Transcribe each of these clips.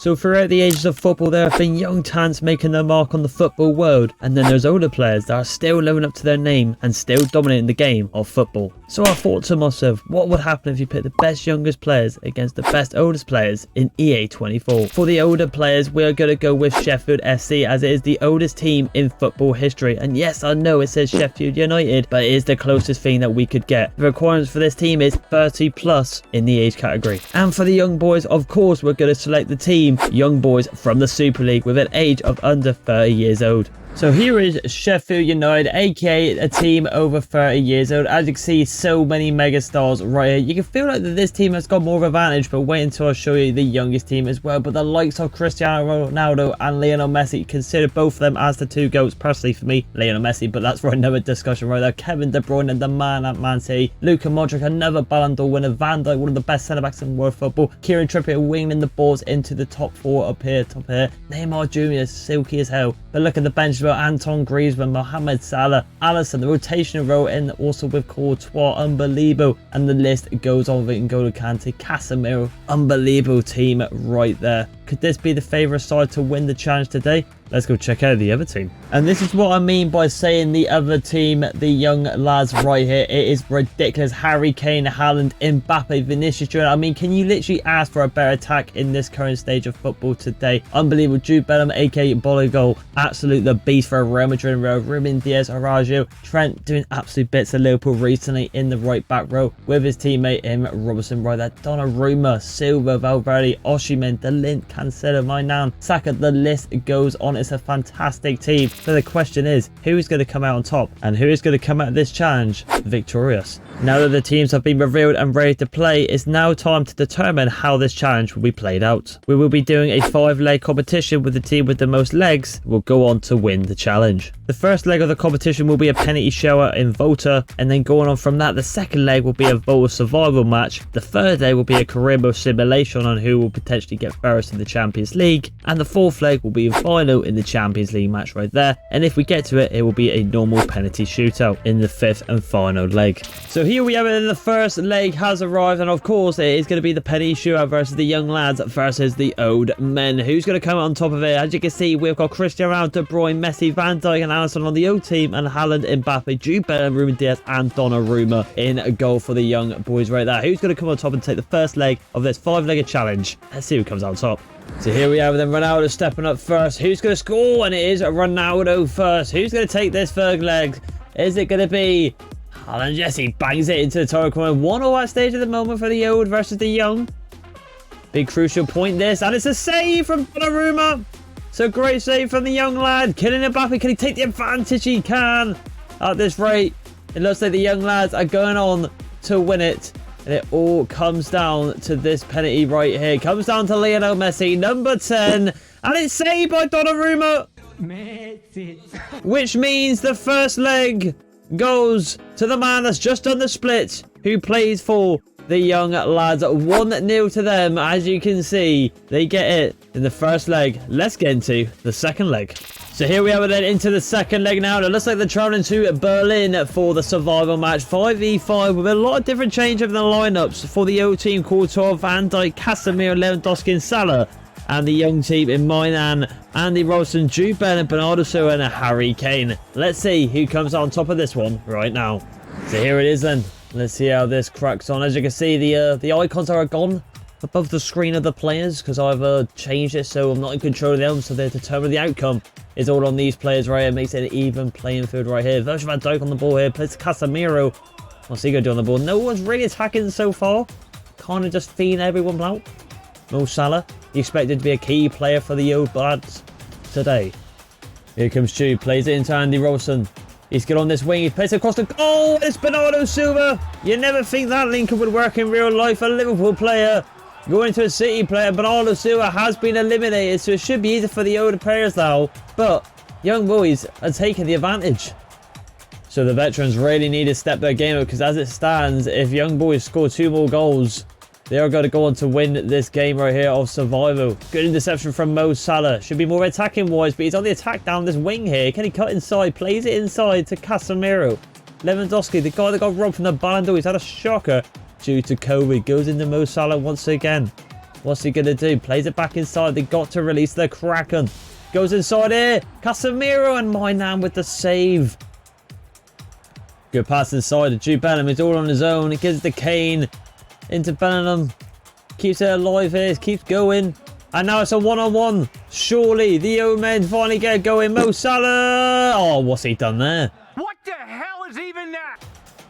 So throughout the ages of football, there have been young talents making their mark on the football world, and then there's older players that are still living up to their name and still dominating the game of football. So I thought to myself, what would happen if you put the best youngest players against the best oldest players in EA 24? For the older players, we're going to go with Sheffield SC, as it is the oldest team in football history. And yes, I know it says Sheffield United, but it is the closest thing that we could get. The requirements for this team is 30 plus in the age category. And for the young boys, of course, we're going to select the team young boys from the Super League with an age of under 30 years old. So here is Sheffield United, aka a team over 30 years old. As you can see, so many mega stars right here. You can feel like that this team has got more of an advantage, but wait until I show you the youngest team as well. But the likes of Cristiano Ronaldo and Lionel Messi, consider both of them as the two GOATs. Personally for me, Lionel Messi, but that's for another discussion right there. Kevin De Bruyne, the man at Man City. Luka Modric, another Ballon d'Or winner. Van Dijk, one of the best centre-backs in world football. Kieran Trippier winging the balls into the top four up here, top here. Neymar Jr., silky as hell. But look at the bench as well. Anton Griezmann, Mohamed Salah, Alisson, the rotational role in also with Courtois, unbelievable. And the list goes on with N'Golo Kante, Casemiro, unbelievable team right there. Could this be the favourite side to win the challenge today? Let's go check out the other team. And this is what I mean by saying the other team, the young lads right here. It is ridiculous. Harry Kane, Haaland, Mbappe, Vinicius Jr. I mean, can you literally ask for a better attack in this current stage of football today? Unbelievable. Jude Bellingham, aka Bolligol, absolute the beast for Real Madrid row. Ruben Diaz, Araujo, Trent doing absolute bits of Liverpool recently in the right back row with his teammate Robertson right there. Donnarumma, Silva, Valverde, Osimhen, Delint, Cancelo, my nan, Saka. The list goes on. It's a fantastic team. So the question is, who is going to come out on top and who is going to come out of this challenge victorious? Now that the teams have been revealed and ready to play, it's now time to determine how this challenge will be played out. We will be doing a 5-leg competition with the team with the most legs will go on to win the challenge. The first leg of the competition will be a penalty shower in Volta, and then going on from that, the second leg will be a Volta survival match. The third leg will be a career mode simulation on who will potentially get first in the Champions League, and the fourth leg will be a final in the Champions League match right there. And if we get to it, it will be a normal penalty shootout in the fifth and final leg. So here we have it, and the first leg has arrived, and of course it is going to be the penalty shootout versus the young lads versus the old men. Who's going to come out on top of it? As you can see, we've got Cristiano Ronaldo, De Bruyne, Messi, Van Dijk and Alisson on the old team, and Haaland, Mbappe, Jude Bellingham, Ruben Diaz and Donnarumma in goal for the young boys right there. Who's going to come on top and take the first leg of this 5-legged challenge? Let's see who comes out on top. So here we have then Ronaldo stepping up first. Who's going to score? And it is Ronaldo first. Who's going to take this third leg? Is it going to be Haaland? Yes, he bangs it into the target corner. 1-0 at stage at the moment for the old versus the young. Big crucial point this, and it's a save from Donnarumma. So great save from the young lad. Kylian Mbappe, can he take the advantage? He can. At this rate, it looks like the young lads are going on to win it. And it all comes down to this penalty right here. It comes down to Lionel Messi, number 10. And it's saved by Donnarumma. Messi. Which means the first leg goes to the man that's just done the split, who plays for the young lads. 1-0 to them. As you can see, they get it in the first leg. Let's get into the second leg. So here we have it then into the second leg now. It looks like they're traveling to Berlin for the survival match. 5v5 with a lot of different change of the lineups for the old team. Courtois, Van Dijk, Casemiro, Lewandowski and Salah. And the young team in Mainan, Andy Robertson, Jude Bellingham, Bernardo Silva and Harry Kane. Let's see who comes on top of this one right now. So here it is then. Let's see how this cracks on. As you can see, the icons are gone above the screen of the players because I've changed it so I'm not in control of them, so they determine the outcome is all on these players right here. Makes it an even playing field right here. Virgil van Dijk on the ball here, plays Casemiro. What's he going to do on the ball? No one's really attacking so far. Kind of just feeding everyone out. Mo Salah, you expected to be a key player for the old lads today. Here comes Jude, plays it into Andy Robertson. He's good on this wing. He plays it across the goal. It's Bernardo Silva. You never think that link would work in real life. A Liverpool player going into a City player. Bernardo Silva has been eliminated, so it should be easy for the older players now. But young boys are taking the advantage. So the veterans really need to step their game up, because as it stands, if young boys score 2 more goals, they are going to go on to win this game right here of survival. Good interception from Mo Salah. Should be more attacking wise, but he's on the attack down this wing here. Can he cut inside? Plays it inside to Casemiro. Lewandowski, the guy that got robbed from the Ballon d'Or. He's had a shocker due to COVID. Goes into Mo Salah once again. What's he going to do? Plays it back inside. They got to release the Kraken. Goes inside here. Casemiro and Moynihan with the save. Good pass inside. Jude Bellingham is all on his own. It gives it to Kane. Into Bellingham. Keeps it alive here. Keeps going. And now it's a one-on-one. Surely the Omen finally get going. Mo Salah. Oh, what's he done there? What the hell is even that?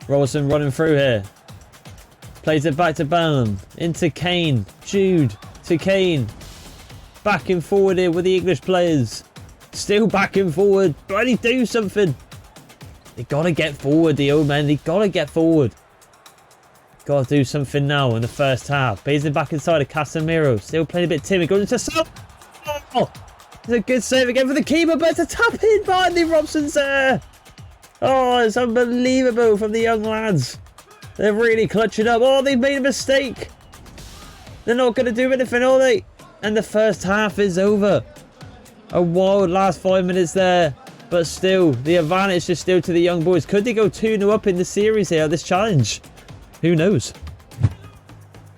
Robertson running through here. Plays it back to Bellingham. Into Kane. Jude to Kane. Back and forward here with the English players. Still back and forward. Bloody do something. They got to get forward, the old men. They got to get forward. Got to do something now in the first half. Plays it back inside of Casemiro. Still playing a bit timid. Goes into Salah. Oh, it's a good save again for the keeper, but it's a tap in behind the Robson's there. Oh, it's unbelievable from the young lads. They're really clutching up. Oh, they've made a mistake. They're not going to do anything, are they? And the first half is over. A wild last 5 minutes there. But still, the advantage is still to the young boys. Could they go 2-0 up in the series here, this challenge? Who knows?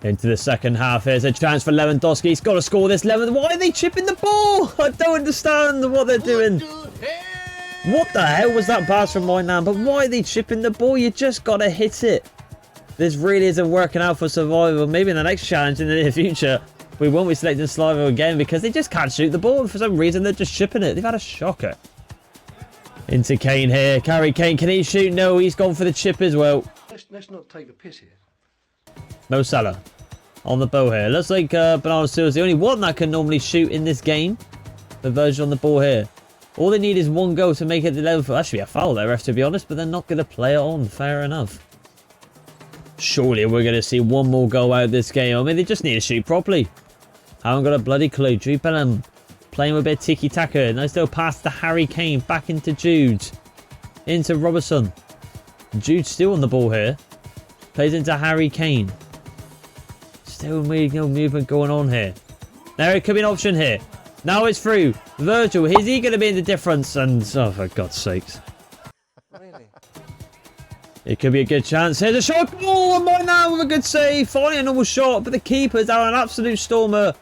Into the second half. Here's a chance for Lewandowski. He's got to score this. Why are they chipping the ball? I don't understand what they're doing. What the hell was that pass from Moynihan? But why are they chipping the ball? You just got to hit it. This really isn't working out for survival. Maybe in the next challenge in the near future, we won't be selecting Sligo again because they just can't shoot the ball. For some reason, they're just chipping it. They've had a shocker. Into Kane here. Harry Kane, can he shoot? No, he's gone for the chip as well. Let's not take a piss here. Mo Salah on the bow here. Looks like Bernardo Silva is the only one that can normally shoot in this game. The Virgil on the ball here. All they need is one goal to make it the level. That should be a foul there, ref, to be honest, but they're not going to play it on. Fair enough. Surely we're going to see one more goal out of this game. I mean, they just need to shoot properly. Haven't got a bloody clue. Jude Bellingham playing with a bit of tiki-taka. Nice little pass to Harry Kane. Back into Jude. Into Robertson. Jude still on the ball here. Plays into Harry Kane. Still no movement going on here. There, it could be an option here. Now it's through. Virgil, is he going to be in the difference? And, oh, for God's sakes. Really? It could be a good chance. Here's a shot. Oh, and Moynihan with a good save. Finally a normal shot, but the keeper's out an absolute stormer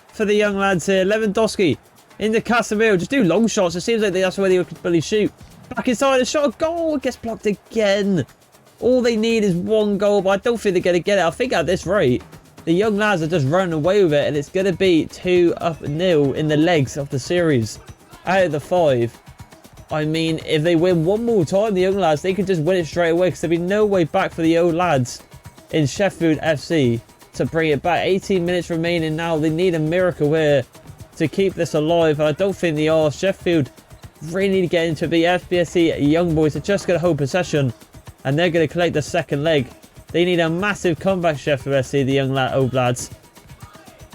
for the young lads here. Lewandowski into Casemiro. Just do long shots. It seems like that's where they could really shoot. Back inside, a shot. Goal. It gets blocked again. All they need is one goal, but I don't think they're going to get it. I think at this rate, the young lads are just running away with it, and it's going to be 2-0 in the legs of the series. Out of the 5. I mean, if they win one more time, the young lads, they could just win it straight away, because there'll be no way back for the old lads in Sheffield FC to bring it back. 18 minutes remaining now. They need a miracle here to keep this alive, and I don't think they are. Sheffield really need to get into the FBSC young boys are just going to hold possession, and they're going to collect the second leg. They need a massive comeback, Sheffield FC, the old lads.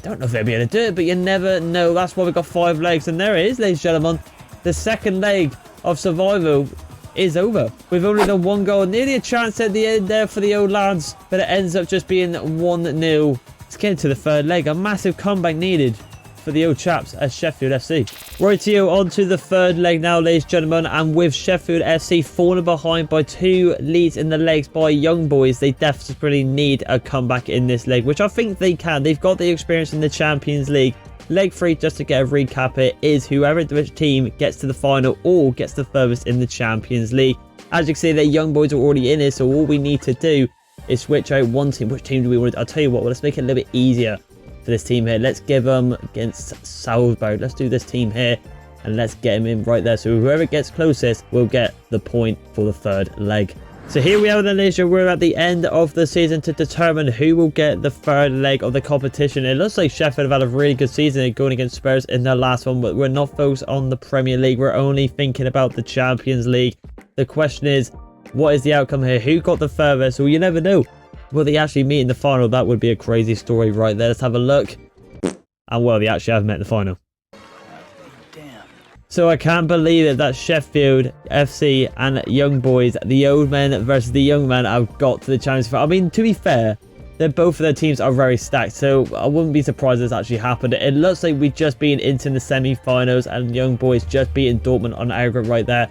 Don't know if they'll be able to do it, but you never know. That's why we've got 5 legs. And there it is, ladies and gentlemen. The second leg of survival is over. We've only done 1 goal. Nearly a chance at the end there for the old lads, but it ends up just being 1-0. Let's get into the third leg. A massive comeback needed for the old chaps at Sheffield FC. Rightio, on to the third leg now, ladies and gentlemen, and with Sheffield FC falling behind by 2 leads in the legs by young boys, they desperately need a comeback in this leg, which I think they can. They've got the experience in the Champions League. Leg 3, just to get a recap, it is whoever which team gets to the final or gets the furthest in the Champions League. As you can see, the young boys are already in it, so all we need to do is switch out one team. Which team do we want to? I'll tell you what, let's make it a little bit easier for this team here. Let's give them against Salzburg. Let's do this team here and let's get him in right there. So whoever gets closest will get the point for the third leg. So here we are then, ladies and gentlemen. We're at the end of the season to determine who will get the third leg of the competition. It looks like Sheffield have had a really good season going against Spurs in their last one, but we're not focused on the Premier League. We're only thinking about the Champions League. The question is, what is the outcome here? Who got the furthest? Well, you never know. Will they actually meet in the final? That would be a crazy story right there. Let's have a look. And well, they actually have met in the final. Damn. So I can't believe it that Sheffield FC and young boys, the old men versus the young men, have got to the Champions League. I mean, to be fair, both of their teams are very stacked, so I wouldn't be surprised if this actually happened. It looks like we've just been into the semi-finals and young boys just beating Dortmund on aggregate right there.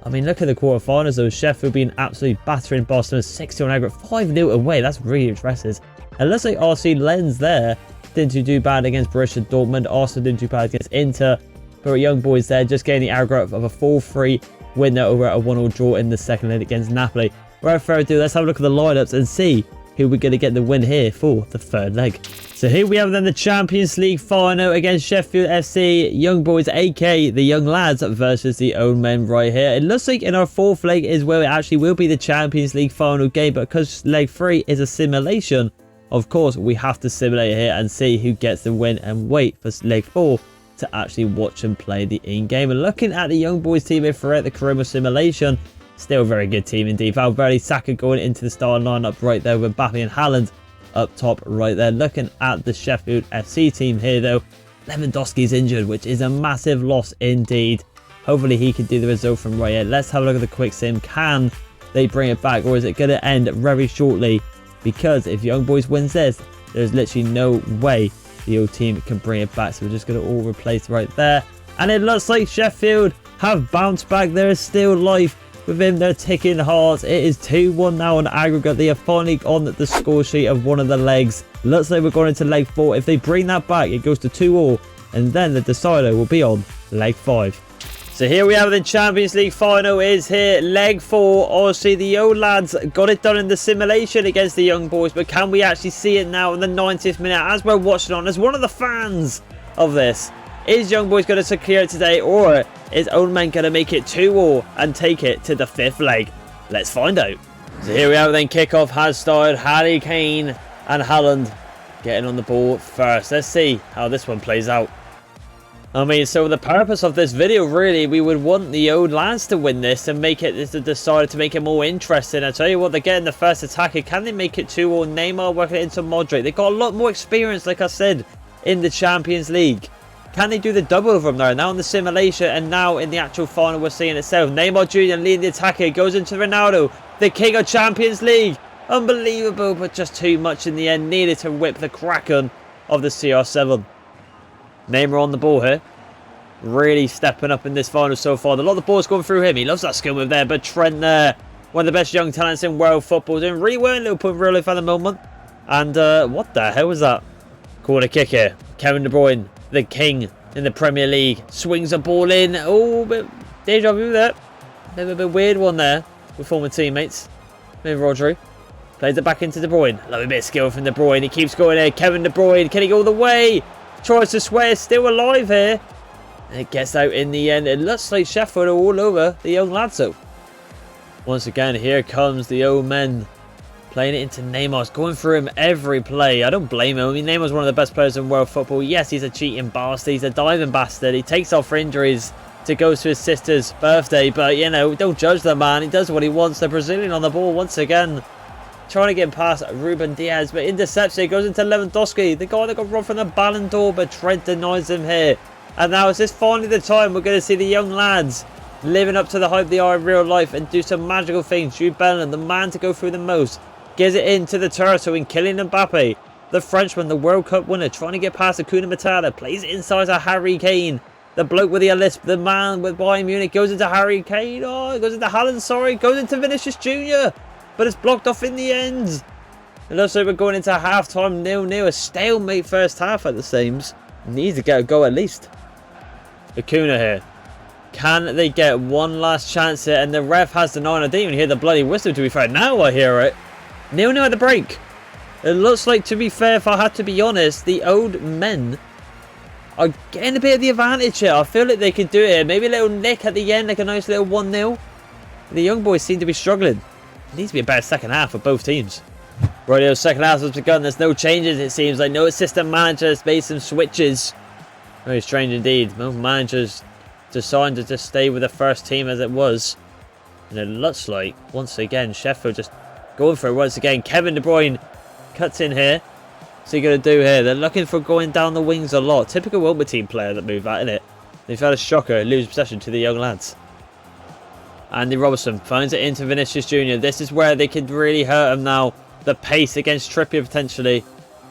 I mean, look at the quarterfinals though. Sheffield being absolutely battering Boston 6-2 on aggregate, 5-0 away. That's really impressive. And it looks like RC Lens there, didn't do bad against Borussia Dortmund. Arsenal didn't do bad against Inter. But our young boys there just getting the aggregate of a 4-3 win there over a 1-1 draw in the second leg against Napoli. Without further ado, let's have a look at the lineups and see who we're going to get the win here for the third leg. So here we have then the Champions League final against Sheffield FC. Young boys, aka the young lads, versus the old men right here. It looks like in our fourth leg is where it actually will be the Champions League final game, but because leg 3 is a simulation, of course we have to simulate here and see who gets the win and wait for leg 4 to actually watch and play the in-game. And looking at the young boys team here throughout the Corona simulation, still a very good team indeed. Valverde, Saka going into the starting lineup right there with Mbappe and Haaland up top right there. Looking at the Sheffield FC team here though, Lewandowski's injured, which is a massive loss indeed. Hopefully he can do the result from right here. Let's have a look at the quick sim. Can they bring it back, or is it going to end very shortly? Because if Young Boys wins this, there's literally no way the old team can bring it back. So we're just going to all replace right there. And it looks like Sheffield have bounced back. There is still life within their ticking hearts. It is 2-1 now on aggregate. They are finally on the score sheet of one of the legs. Looks like we're going into leg 4. If they bring that back, it goes to 2-2. And then the decider will be on leg 5. So here we have the Champions League final is here. Leg 4. Obviously, the old lads got it done in the simulation against the young boys. But can we actually see it now in the 90th minute as we're watching on as one of the fans of this? Is Young Boys going to secure it today, or is Old Men going to make it 2-2 and take it to the 5th leg? Let's find out. So here we have then, kickoff has started. Harry Kane and Haaland getting on the ball first. Let's see how this one plays out. I mean, so the purpose of this video, really, we would want the old lads to win this and make it, decided to make it more interesting. I tell you what, they're getting the first attacker. Can they make it 2-2? Neymar working it into Modric. They've got a lot more experience, like I said, in the Champions League. Can they do the double from there? Now in the simulation and now in the actual final we're seeing itself. Neymar Jr. leading the attacker. Goes into Ronaldo. The king of Champions League. Unbelievable, but just too much in the end. Needed to whip the Kraken of the CR7. Neymar on the ball here. Really stepping up in this final so far. A lot of the ball's going through him. He loves that skill move there. But Trent there. One of the best young talents in world football. Doing really well in Liverpool in real life at the moment. And what the hell was that? Corner kick here. Kevin De Bruyne, the king in the Premier League, swings a ball in. Oh, bit deja vu there. Maybe a bit weird one there with former teammates. Maybe Rodri. Plays it back into De Bruyne. Love a bit of skill from De Bruyne. He keeps going there. Kevin De Bruyne. Can he go all the way? Tries to swear. Still alive here. And it gets out in the end. It looks like Sheffield are all over the young lads though. Once again, here comes the old men. Playing it into Neymar, going through him every play. I don't blame him. I mean, Neymar's one of the best players in world football. Yes, he's a cheating bastard. He's a diving bastard. He takes off for injuries to go to his sister's birthday. But, you know, don't judge the man. He does what he wants. The Brazilian on the ball once again. Trying to get past Ruben Diaz, but intercepts it. Goes into Lewandowski. The guy that got run from the Ballon d'Or, but Trent denies him here. And now is this finally the time we're going to see the young lads living up to the hype they are in real life and do some magical things. Jude Bellingham, the man to go through the most. Gives it into the turtle in Kylian Mbappe. The Frenchman, the World Cup winner, trying to get past Hakuna Matata. Plays it inside to Harry Kane. The bloke with the Artlist, the man with Bayern Munich, goes into Harry Kane. Oh, it goes into Haaland, sorry. Goes into Vinicius Jr. But it's blocked off in the end. It looks like we're going into half-time 0-0. A stalemate first half at the Sames. Needs to get a go at least. Hakuna here. Can they get one last chance here? And the ref has the 9. I didn't even hear the bloody whistle, to be fair. Now I hear it. 0-0 at the break. It looks like, to be fair, if I had to be honest, the old men are getting a bit of the advantage here. I feel like they could do it here. Maybe a little nick at the end, like a nice little 1-0. The young boys seem to be struggling. It needs to be a better second half for both teams. Rightio, second half has begun. There's no changes, it seems like. No assistant manager has made some switches. Very strange indeed. No managers decided to just stay with the first team as it was. And it looks like, once again, Sheffield just going for it once again. Kevin De Bruyne cuts in here. What's he going to do here? They're looking for going down the wings a lot. Typical Wilma team player that move that, isn't it? They've had a shocker, lose possession to the young lads. Andy Robertson finds it into Vinicius Jr. This is where they could really hurt him now. The pace against Trippier potentially.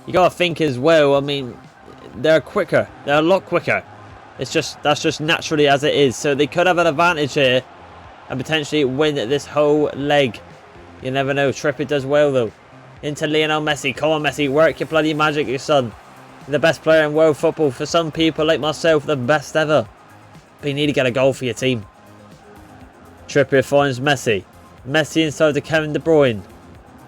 You got to think as well, I mean, they're quicker. They're a lot quicker. It's just, that's just naturally as it is. So they could have an advantage here and potentially win this whole leg. You never know. Trippier does well though. Into Lionel Messi. Come on, Messi. Work your bloody magic, your son. The best player in world football. For some people like myself, the best ever. But you need to get a goal for your team. Trippier finds Messi. Messi inside to Kevin De Bruyne.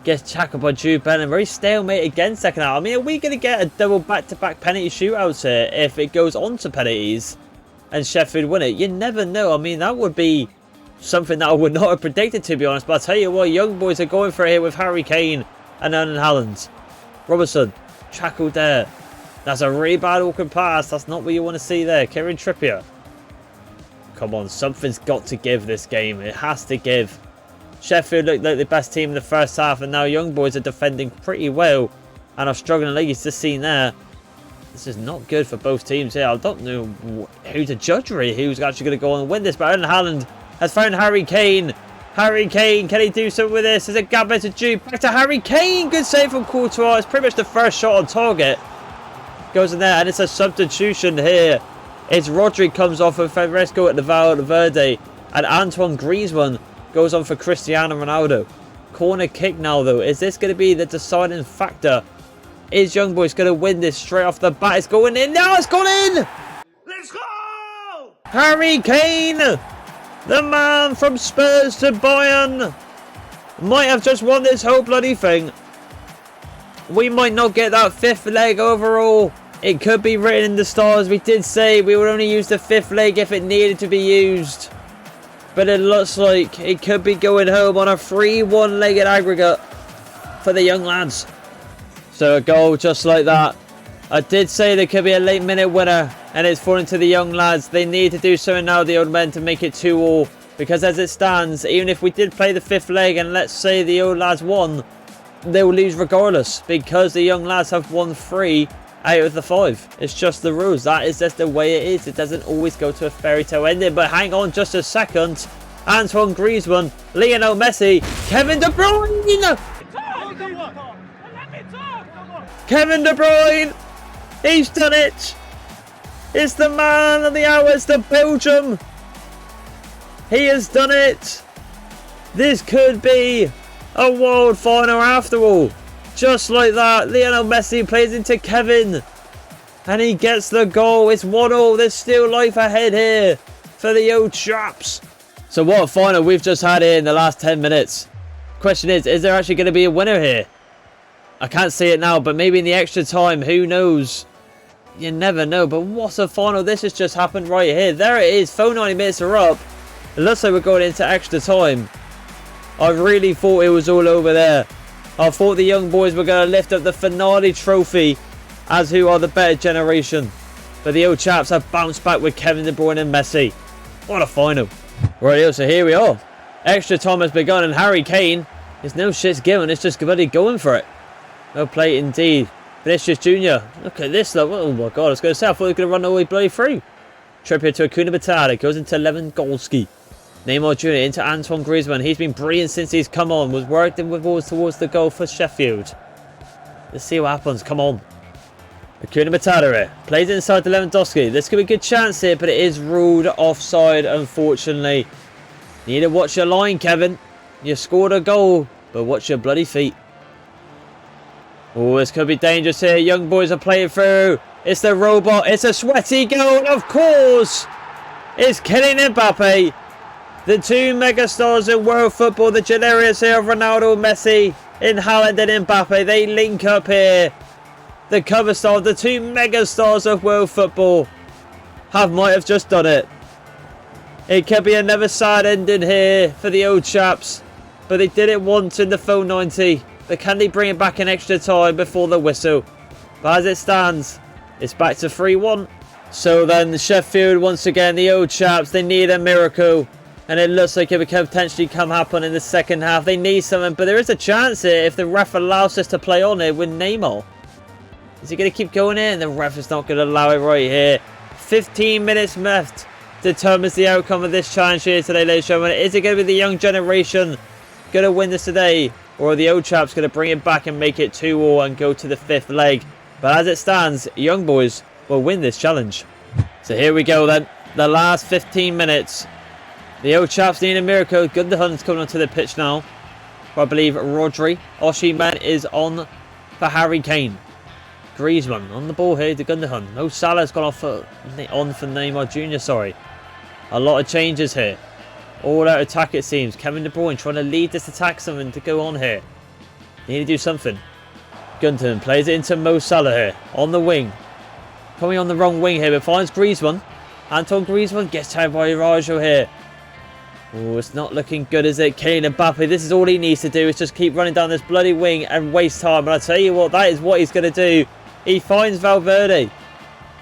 Gets tackled by Jude Bellingham. Very stalemate again second half. I mean, are we going to get a double back-to-back penalty shootouts here if it goes on to penalties and Sheffield win it? You never know. I mean, that would be something that I would not have predicted, to be honest. But I'll tell you what, young boys are going for it here with Harry Kane and Erling Haaland. Robertson, tackled there. That's a really bad awkward pass. That's not what you want to see there. Kieran Trippier. Come on, something's got to give this game. It has to give. Sheffield looked like the best team in the first half, and now young boys are defending pretty well and are struggling. Like you've just seen there. This is not good for both teams here. I don't know who to judge really, who's actually going to go on and win this. But Erling Haaland has found Harry Kane. Harry Kane, can he do something with this? There's a gap there to Jude. Back to Harry Kane. Good save from Courtois. It's pretty much the first shot on target. Goes in there, and it's a substitution here. It's Rodri comes off with Federico at the Valverde, and Antoine Griezmann goes on for Cristiano Ronaldo. Corner kick now, though. Is this going to be the deciding factor? Is young boys going to win this straight off the bat? It's going in. Now it's gone in! Let's go! Harry Kane, the man from Spurs to Bayern, might have just won this whole bloody thing. We might not get that fifth leg overall. It could be written in the stars. We did say we would only use the fifth leg if it needed to be used. But it looks like it could be going home on a 3-1 legged aggregate for the young lads. So a goal just like that. I did say there could be a late minute winner, and it's falling to the young lads. They need to do something now, the old men, to make it 2-2. Because as it stands, even if we did play the fifth leg and let's say the old lads won, they will lose regardless, because the young lads have won 3 out of the 5. It's just the rules. That is just the way it is. It doesn't always go to a fairy tale ending. But hang on just a second. Antoine Griezmann, Lionel Messi, Kevin De Bruyne. Kevin De Bruyne. He's done it. It's the man of the hour. It's the Belgium. He has done it. This could be a world final after all. Just like that, Lionel Messi plays into Kevin. And he gets the goal. It's 1-1. There's still life ahead here for the old chaps. So what a final we've just had here in the last 10 minutes. Question is there actually going to be a winner here? I can't see it now, but maybe in the extra time. Who knows? You never know. But what a final. This has just happened right here. There it is. Full 90 minutes are up. It looks like we're going into extra time. I really thought it was all over there. I thought the young boys were going to lift up the finale trophy as who are the better generation. But the old chaps have bounced back with Kevin De Bruyne and Messi. What a final. Right, so here we are. Extra time has begun, and Harry Kane is no shits given. It's just bloody going for it. No play indeed. Vinicius Jr. Look at this though. Oh my god, I was going to say, I thought they were going to run all the way bloody through. Trippier to Acuna Matata. Goes into Lewandowski. Neymar Jr. into Antoine Griezmann. He's been brilliant since he's come on. Was working with balls towards the goal for Sheffield. Let's see what happens. Come on. Acuna Matata here. Plays inside to Lewandowski. This could be a good chance here, but it is ruled offside, unfortunately. You need to watch your line, Kevin. You scored a goal, but watch your bloody feet. Oh, this could be dangerous here. Young boys are playing through. It's the robot. It's a sweaty goal, of course. It's Kylian Mbappe. The two megastars in world football, the generous here of Ronaldo, Messi, in Haaland and Mbappe. They link up here. The cover star, the two megastars of world football, might have just done it. It could be another sad ending here for the old chaps. But they did it once in the full 90. But can they bring it back in extra time before the whistle? But as it stands, it's back to 3-1. So then Sheffield, once again, the old chaps, they need a miracle. And it looks like it could potentially come happen in the second half. They need something, but there is a chance here if the ref allows us to play on it with Neymar. Is he going to keep going in? The ref is not going to allow it right here. 15 minutes left determines the outcome of this challenge here today, ladies and gentlemen. Is it going to be the young generation going to win this today? Or are the old chaps going to bring it back and make it 2-2 and go to the fifth leg? But as it stands, young boys will win this challenge. So here we go then. The last 15 minutes. The old chaps need a miracle. Gundogan's coming onto the pitch now. I believe Rodri. Osimhen is on for Harry Kane. Griezmann on the ball here to Gundogan. Mo Salah's gone off on for Neymar Jr. Sorry. A lot of changes here. All out attack it seems. Kevin De Bruyne trying to lead this attack, something to go on here. They need to do something. Gundogan plays it into Mo Salah here on the wing. Coming on the wrong wing here, but finds Griezmann. Antoine Griezmann gets tied by Irajo here. Oh, it's not looking good, is it? Kylian Mbappe, this is all he needs to do, is just keep running down this bloody wing and waste time. And I tell you what, that is what he's going to do. He finds Valverde.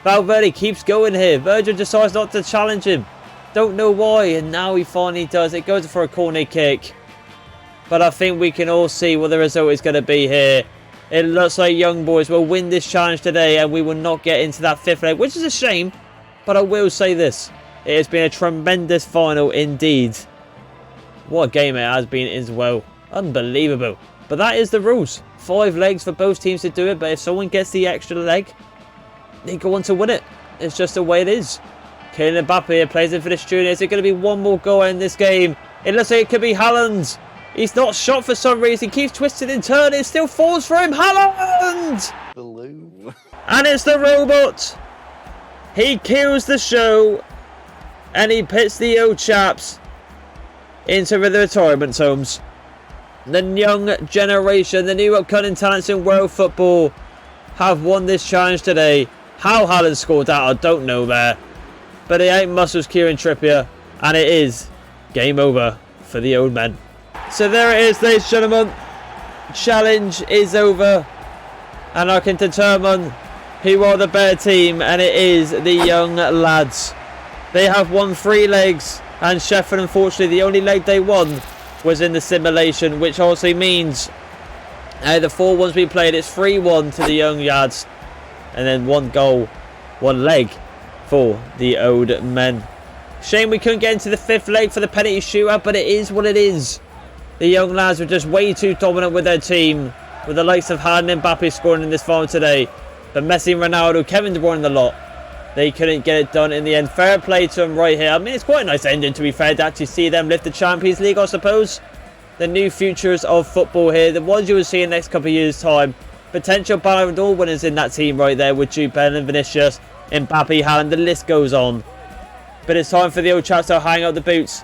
Valverde keeps going here. Virgil decides not to challenge him. Don't know why, and now he finally does. It goes for a corner kick. But I think we can all see what the result is going to be here. It looks like Young Boys will win this challenge today, and we will not get into that 5th leg, which is a shame. But I will say this. It has been a tremendous final indeed. What a game it has been as well. Unbelievable. But that is the rules. 5 legs for both teams to do it, but if someone gets the extra leg, they go on to win it. It's just the way it is. Kylian Mbappe here plays in for the Junior. Is it going to be one more goal in this game? It looks like it could be Haaland. He's not shot for some reason. He keeps twisting and turning. It still falls for him. Haaland! Balloon. And it's the robot. He kills the show. And he pits the old chaps into the retirement homes. The young generation, the new upcoming talents in world football have won this challenge today. How Haaland scored that, I don't know there. But it ain't muscles Kieran Trippier. And it is game over for the old men. So there it is, ladies and gentlemen. Challenge is over. And I can determine who are the better team. And it is the young lads. They have won 3 legs. And Sheffield, unfortunately, the only leg they won was in the simulation. Which also means the 4 ones we played, it's 3-1 to the young lads. And then 1 goal, 1 leg for the old men. Shame we couldn't get into the 5th leg for the penalty shootout, but it is what it is. The young lads were just way too dominant with their team, with the likes of Haaland and Mbappe scoring in this final today. But Messi, Ronaldo, Kevin De Bruyne, the lot, they couldn't get it done in the end. Fair play to them right here. I mean, it's quite a nice ending, to be fair, to actually see them lift the Champions League, I suppose. The new futures of football here, the ones you will see in the next couple of years' time. Potential Ballon d'Or winners in that team right there with Jude Bellingham and Vinicius, Mbappe, Haaland, the list goes on. But it's time for the old chaps to hang up the boots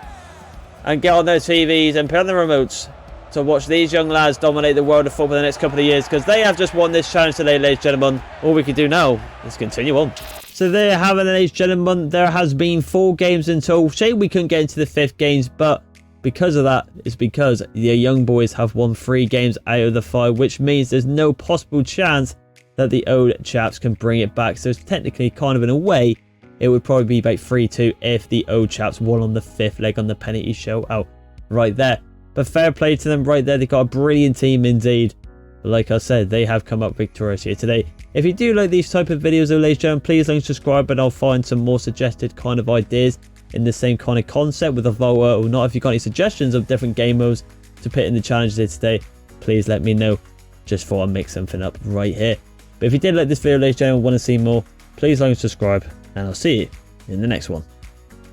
and get on their TVs and put on the remotes to watch these young lads dominate the world of football the next couple of years, because they have just won this challenge today, ladies and gentlemen. All we can do now is continue on. So there you have it, ladies and gentlemen. There has been 4 games in total. Shame we couldn't get into the 5th games, but because of that, it's because the young boys have won 3 games out of the 5, which means there's no possible chance that the old chaps can bring it back. So it's technically kind of in a way, it would probably be about 3-2 if the old chaps won on the 5th leg on the penalty shootout right there. But fair play to them right there. They've got a brilliant team indeed. But like I said, they have come up victorious here today. If you do like these type of videos, though, ladies and gentlemen, please like and subscribe, and I'll find some more suggested kind of ideas in the same kind of concept with a Volta or not. If you've got any suggestions of different game modes to put in the challenges here today, please let me know. Just thought I'd make something up right here. But if you did like this video, ladies and gentlemen, want to see more, please like and subscribe, and I'll see you in the next one.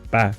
Bye.